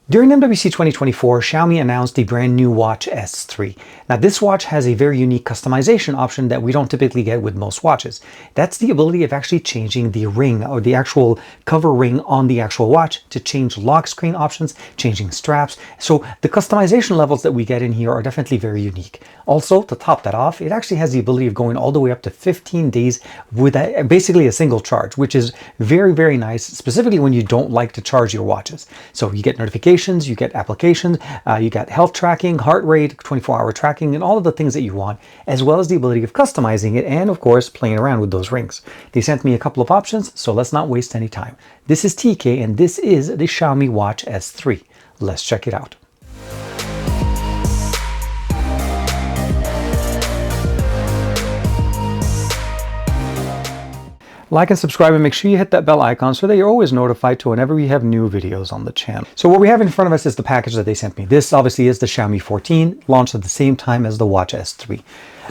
During MWC 2024, Xiaomi announced a brand new Watch S3. Now this watch has a very unique customization option that we don't typically get with most watches. That's the ability of actually changing the ring or the actual cover ring on the actual watch to change lock screen options, changing straps. So the customization levels that we get in here are definitely very unique. Also, to top that off, it actually has the ability of going all the way up to 15 days with basically a single charge, which is very, very nice, specifically when you don't like to charge your watches. So you get notifications, you get applications, you got health tracking, heart rate, 24-hour tracking, and all of the things that you want, as well as the ability of customizing it and, of course, playing around with those rings. They sent me a couple of options, so let's not waste any time. This is TK, and this is the Xiaomi Watch S3. Let's check it out. Like and subscribe, and make sure you hit that bell icon so that you're always notified to whenever we have new videos on the channel. So what we have in front of us is the package that they sent me. This obviously is the Xiaomi 14, launched at the same time as the Watch S3.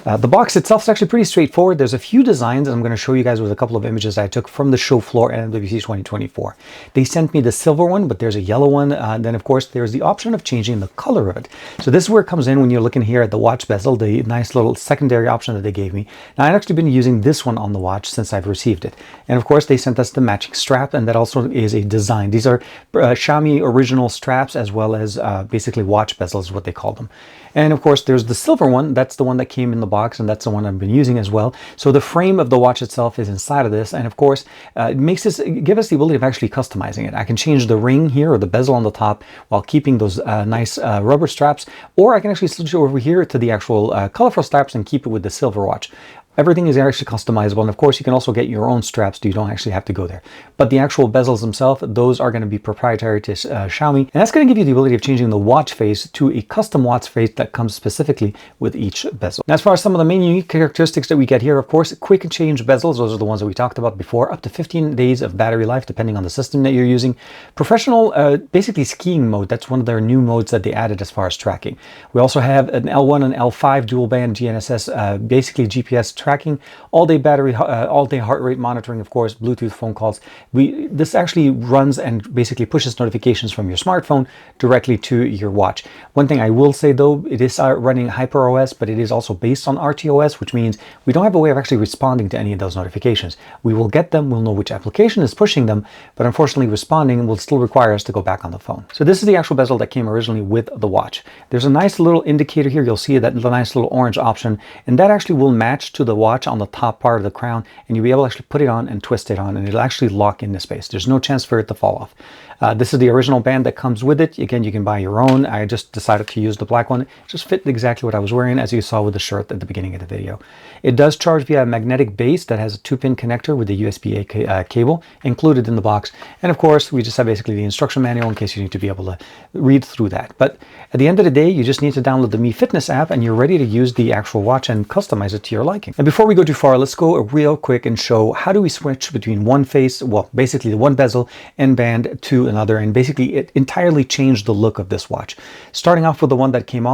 The box itself is actually pretty straightforward. There's a few designs I'm going to show you guys with a couple of images I took from the show floor at MWC 2024. They sent me the silver one, but there's a yellow one. Then of course there's the option of changing the color of it. So this is where it comes in when you're looking here at the watch bezel, the nice little secondary option that they gave me. Now I've actually been using this one on the watch since I've received it. And of course they sent us the matching strap, and that also is a design. These are Xiaomi original straps, as well as basically watch bezels is what they call them. And of course there's the silver one. That's the one that came in the box, and that's the one I've been using as well. So the frame of the watch itself is inside of this, and of course it makes this give us the ability of actually customizing it. I can change the ring here or the bezel on the top while keeping those nice rubber straps, or I can actually switch over here to the actual colorful straps and keep it with the silver watch. Everything is actually customizable, and of course you can also get your own straps so you don't actually have to go there. But the actual bezels themselves, those are going to be proprietary to Xiaomi, and that's going to give you the ability of changing the watch face to a custom watch face that comes specifically with each bezel. Now, as far as some of the main unique characteristics that we get here, of course, quick change bezels, those are the ones that we talked about before, up to 15 days of battery life depending on the system that you're using. Professional, basically skiing mode, that's one of their new modes that they added as far as tracking. We also have an L1 and L5 dual band GNSS, basically GPS tracking, all-day battery, all-day heart rate monitoring, of course, Bluetooth phone calls. This actually runs and basically pushes notifications from your smartphone directly to your watch. One thing I will say though, it is running HyperOS, but it is also based on RTOS, which means we don't have a way of actually responding to any of those notifications. We will get them, we'll know which application is pushing them, but unfortunately responding will still require us to go back on the phone. So this is the actual bezel that came originally with the watch. There's a nice little indicator here. You'll see that nice little orange option, and that actually will match to the watch on the top part of the crown, and you'll be able to actually put it on and twist it on, and it'll actually lock into space. There's no chance for it to fall off. This is the original band that comes with it. Again, you can buy your own. I just decided to use the black one. It just fit exactly what I was wearing, as you saw with the shirt at the beginning of the video. It does charge via a magnetic base that has a 2-pin connector with the USB-A cable included in the box. And of course, we just have basically the instruction manual in case you need to be able to read through that. But at the end of the day, you just need to download the Mi Fitness app, and you're ready to use the actual watch and customize it to your liking. And before we go too far, let's go real quick and show how do we switch between one face, well, basically the one bezel and band to another, and basically it entirely changed the look of this watch. Starting off with the one that came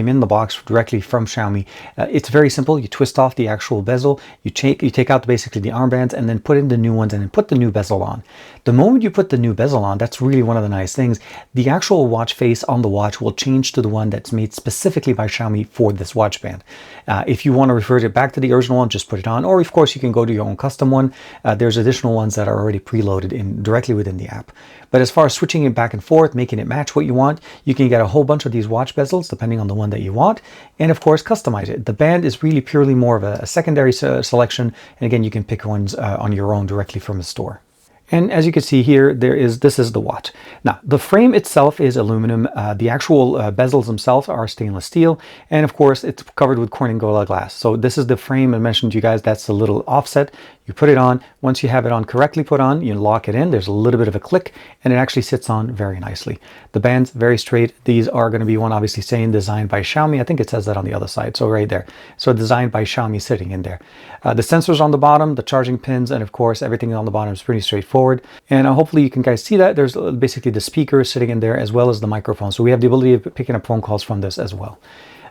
in the box directly from Xiaomi. It's very simple. You twist off the actual bezel, you take out basically the armbands, and then put in the new ones and then put the new bezel on. The moment you put the new bezel on, that's really one of the nice things. The actual watch face on the watch will change to the one that's made specifically by Xiaomi for this watch band. If you want to refer it back to the original one, just put it on, or of course you can go to your own custom one. There's additional ones that are already preloaded directly within the app. But as far as switching it back and forth, making it match what you want, you can get a whole bunch of these watch bezels depending on the one that you want, and of course customize it. The band is really purely more of a secondary selection, and again you can pick ones on your own directly from the store. And as you can see here, this is the watch. Now, the frame itself is aluminum. The actual bezels themselves are stainless steel. And of course, it's covered with Corning Gorilla Glass. So this is the frame I mentioned to you guys. That's the little offset. You put it on. Once you have it on correctly put on, you lock it in. There's a little bit of a click, and it actually sits on very nicely. The band's very straight. These are going to be one obviously saying designed by Xiaomi. I think it says that on the other side. So right there. So designed by Xiaomi sitting in there. The sensors on the bottom, the charging pins, and of course, everything on the bottom is pretty straightforward. And hopefully you can guys see that there's basically the speakers sitting in there as well as the microphone. So we have the ability of picking up phone calls from this as well.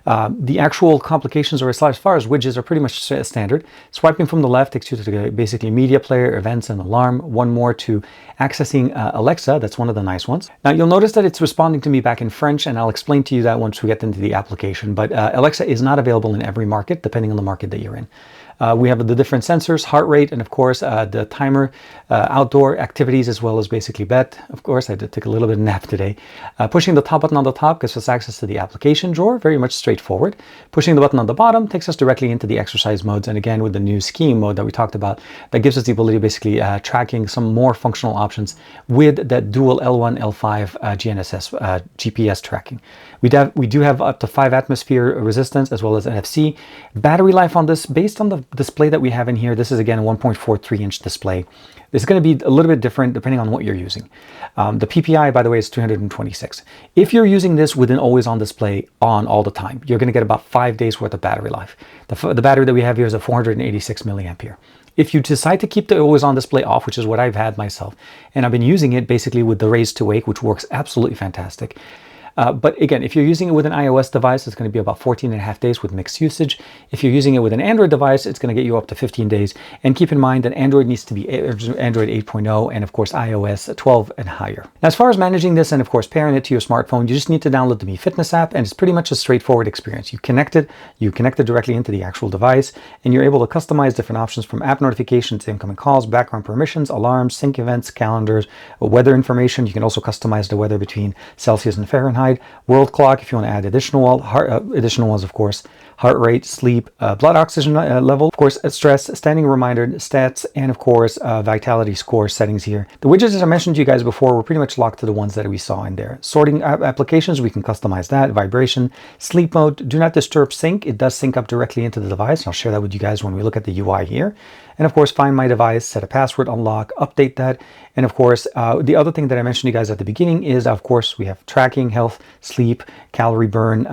The actual complications, or as far as widgets, are pretty much standard. Swiping from the left takes you to the basically media player, events, and alarm. One more to accessing Alexa. That's one of the nice ones. Now you'll notice that it's responding to me back in French, and I'll explain to you that once we get into the application. But Alexa is not available in every market, depending on the market that you're in. We have the different sensors, heart rate, and of course the timer, outdoor activities, as well as basically bed. Of course, I did take a little bit of nap today. Pushing the top button on the top gives us access to the application drawer, very much straightforward. Pushing the button on the bottom takes us directly into the exercise modes, and again with the new skiing mode that we talked about, that gives us the ability of basically tracking some more functional options with that dual L1, L5 GNSS GPS tracking. We do have up to 5 atmosphere resistance as well as NFC. Battery life on this, based on the display that we have in here, this is again a 1.43-inch display. This is going to be a little bit different depending on what you're using. The PPI, by the way, is 326. If you're using this with an always-on display on all the time, you're going to get about 5 days worth of battery life. The battery that we have here is a 486 milliampere. If you decide to keep the always-on display off, which is what I've had myself, and I've been using it basically with the Raise to Wake, which works absolutely fantastic. But again, if you're using it with an iOS device, it's going to be about 14.5 days with mixed usage. If you're using it with an Android device, it's going to get you up to 15 days. And keep in mind that Android needs to be Android 8.0 and of course iOS 12 and higher. Now, as far as managing this and of course pairing it to your smartphone, you just need to download the Mi Fitness app, and it's pretty much a straightforward experience. You connect it directly into the actual device, and you're able to customize different options from app notifications, incoming calls, background permissions, alarms, sync events, calendars, weather information. You can also customize the weather between Celsius and Fahrenheit. World clock, if you want to add additional ones, of course, heart rate, sleep, blood oxygen level, of course, stress, standing reminder, stats, and of course, vitality score settings here. The widgets, as I mentioned to you guys before, were pretty much locked to the ones that we saw in there. Sorting applications, we can customize that. Vibration, sleep mode, do not disturb sync. It does sync up directly into the device. I'll share that with you guys when we look at the UI here. And of course, find my device, set a password, unlock, update that. And of course, the other thing that I mentioned to you guys at the beginning is, of course, we have tracking, health, sleep, calorie burn,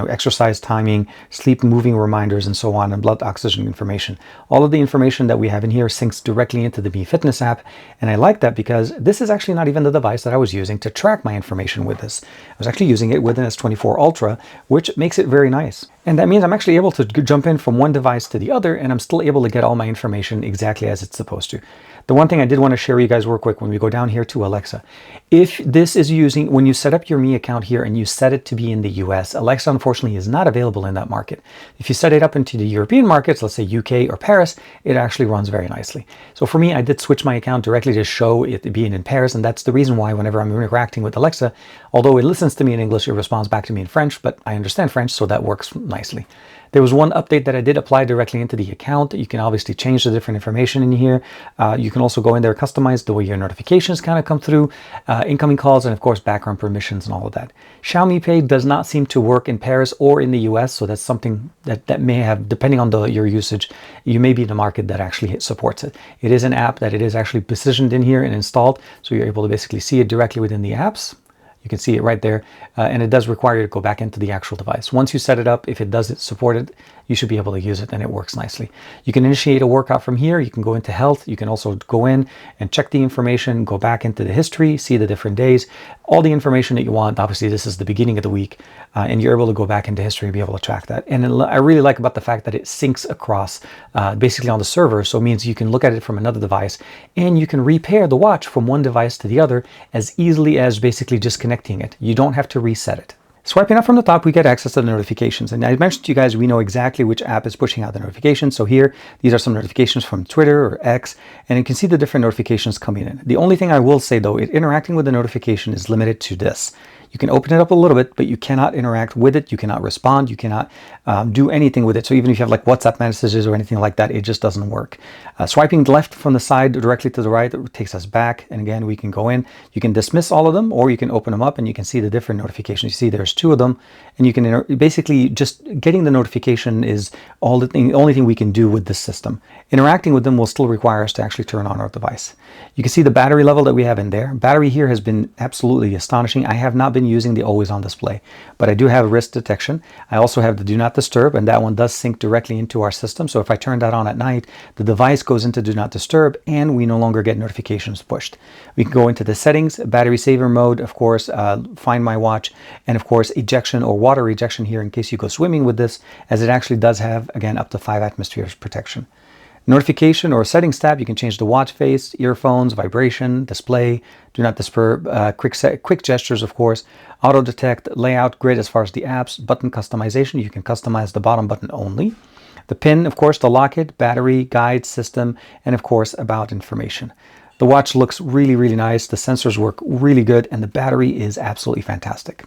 exercise timing, sleep moving reminders, and so on, and blood oxygen information. All of the information that we have in here syncs directly into the Mi Fitness app. And I like that because this is actually not even the device that I was using to track my information with this. I was actually using it with an S24 Ultra, which makes it very nice. And that means I'm actually able to jump in from one device to the other, and I'm still able to get all my information exactly as it's supposed to. The one thing I did want to share with you guys real quick when we go down here to Alexa, if this is using, when you set up your Mi account here and you set it to be in the US, Alexa unfortunately is not available in that market. If you set it up into the European markets, let's say UK or Paris, it actually runs very nicely. So for me, I did switch my account directly to show it being in Paris, and that's the reason why whenever I'm interacting with Alexa, although it listens to me in English, it responds back to me in French, but I understand French, so that works nicely. There was one update that I did apply directly into the account. You can obviously change the different information in here. You can also go in there, customize the way your notifications kind of come through, incoming calls, and of course background permissions and all of that. Xiaomi Pay does not seem to work in Paris or in the US, so that's something that may have, depending on your usage, you may be in the market that actually supports it. It is an app that it is actually positioned in here and installed, so you're able to basically see it directly within the apps. You can see it right there, and it does require you to go back into the actual device. Once you set it up, if it does support it, you should be able to use it, and it works nicely. You can initiate a workout from here. You can go into health. You can also go in and check the information, go back into the history, see the different days, all the information that you want. Obviously, this is the beginning of the week, and you're able to go back into history and be able to track that. And I really like about the fact that it syncs across basically on the server, so it means you can look at it from another device, and you can repair the watch from one device to the other as easily as basically just connecting it. You don't have to reset it. Swiping up from the top, we get access to the notifications. And I mentioned to you guys, we know exactly which app is pushing out the notifications. So here, these are some notifications from Twitter or X, and you can see the different notifications coming in. The only thing I will say though, interacting with the notification is limited to this. You can open it up a little bit, but you cannot interact with it. You cannot respond. You cannot do anything with it. So even if you have like WhatsApp messages or anything like that, it just doesn't work. Swiping left from the side directly to the right, it takes us back. And again, we can go in. You can dismiss all of them, or you can open them up and you can see the different notifications. You see there's 2 of them, and you can basically just getting the notification is the only thing we can do with this system. Interacting with them will still require us to actually turn on our device. You can see the battery level that we have in there. Battery here has been absolutely astonishing. I have not been been using the always on display, but I do have wrist detection. I also have the do not disturb, and that one does sync directly into our system. So if I turn that on at night, the device goes into do not disturb and we no longer get notifications pushed. We can go into the settings, battery saver mode, of course, find my watch, and of course ejection or water rejection here in case you go swimming with this, as it actually does have, again, up to 5 atmospheres protection. Notification or settings tab, you can change the watch face, earphones, vibration, display, do not disturb, quick gestures, of course, auto detect, layout, grid as far as the apps, button customization, you can customize the bottom button only. The pin, of course, to lock it, battery, guide, system, and of course about information. The watch looks really, really nice, the sensors work really good, and the battery is absolutely fantastic.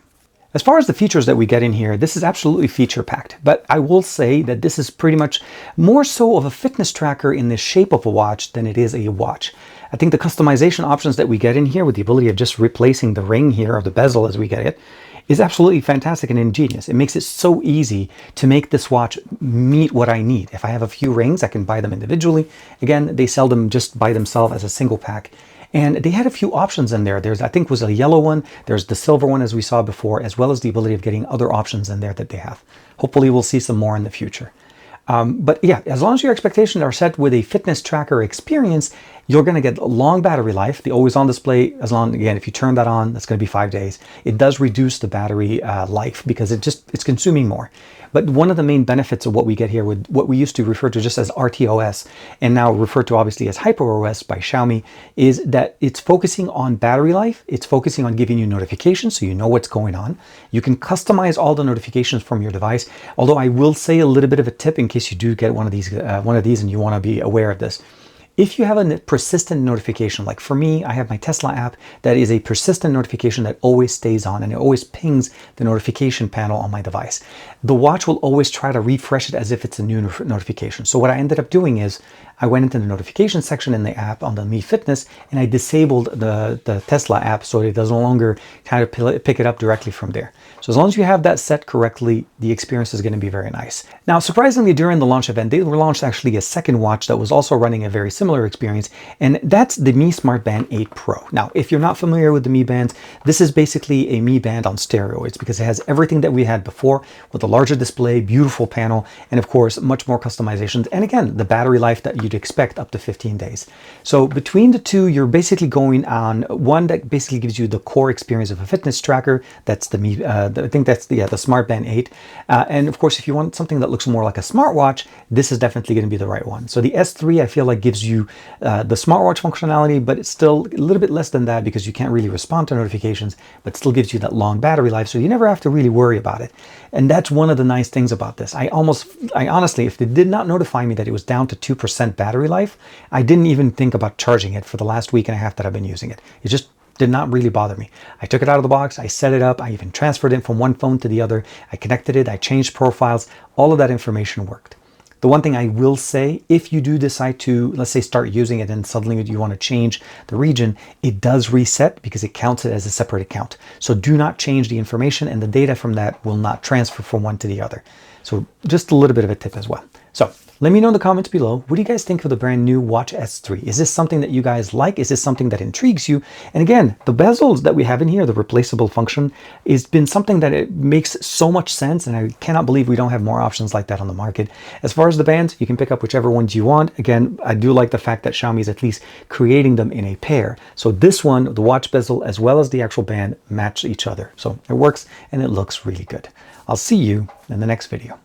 As far as the features that we get in here, this is absolutely feature packed, but I will say that this is pretty much more so of a fitness tracker in the shape of a watch than it is a watch. I think the customization options that we get in here with the ability of just replacing the ring here, or the bezel as we get it, is absolutely fantastic and ingenious. It makes it so easy to make this watch meet what I need. If I have a few rings, I can buy them individually. Again, they sell them just by themselves as a single pack. And they had a few options in there. There's, I think, was a yellow one. There's the silver one, as we saw before, as well as the ability of getting other options in there that they have. Hopefully, we'll see some more in the future. But yeah, as long as your expectations are set with a fitness tracker experience, you're going to get a long battery life. The always on display, as long, again, if you turn that on, that's going to be 5 days. It does reduce the battery life because it's consuming more. But one of the main benefits of what we get here with what we used to refer to just as RTOS and now referred to obviously as HyperOS by Xiaomi is that it's focusing on battery life. It's focusing on giving you notifications so you know what's going on. You can customize all the notifications from your device. Although I will say a little bit of a tip in case you do get one of these and you want to be aware of this. If you have a persistent notification, like for me, I have my Tesla app that is a persistent notification that always stays on and it always pings the notification panel on my device. The watch will always try to refresh it as if it's a new notification. So what I ended up doing is I went into the notification section in the app on the Mi Fitness and I disabled the Tesla app so it does no longer kind of pick it up directly from there. So as long as you have that set correctly, the experience is going to be very nice. Now, surprisingly, during the launch event, they launched actually a second watch that was also running a very similar experience, and that's the Mi Smart Band 8 Pro. Now, if you're not familiar with the Mi Bands, this is basically a Mi Band on steroids because it has everything that we had before with a larger display, beautiful panel, and of course, much more customizations. And again, the battery life that you'd expect up to 15 days. So between the two, you're basically going on one that basically gives you the core experience of a fitness tracker. That's the Mi, I think that's the Smart Band 8. And of course, if you want something that looks more like a smartwatch, this is definitely going to be the right one. So the S3, I feel like gives you the smartwatch functionality, but it's still a little bit less than that because you can't really respond to notifications, but still gives you that long battery life. So you never have to really worry about it. And that's one of the nice things about this. I honestly, if they did not notify me that it was down to 2% battery life, I didn't even think about charging it for the last week and a half that I've been using it. It just did not really bother me. I took it out of the box, I set it up, I even transferred it from one phone to the other, I connected it, I changed profiles, all of that information worked. The one thing I will say, if you do decide to, let's say, start using it and suddenly you want to change the region, it does reset because it counts it as a separate account. So do not change the information and the data from that will not transfer from one to the other. So just a little bit of a tip as well. So let me know in the comments below, what do you guys think of the brand new Watch S3? Is this something that you guys like? Is this something that intrigues you? And again, the bezels that we have in here, the replaceable function, has been something that it makes so much sense, and I cannot believe we don't have more options like that on the market. As far as the bands, you can pick up whichever ones you want. Again, I do like the fact that Xiaomi is at least creating them in a pair. So this one, the watch bezel, as well as the actual band, match each other. So it works and it looks really good. I'll see you in the next video.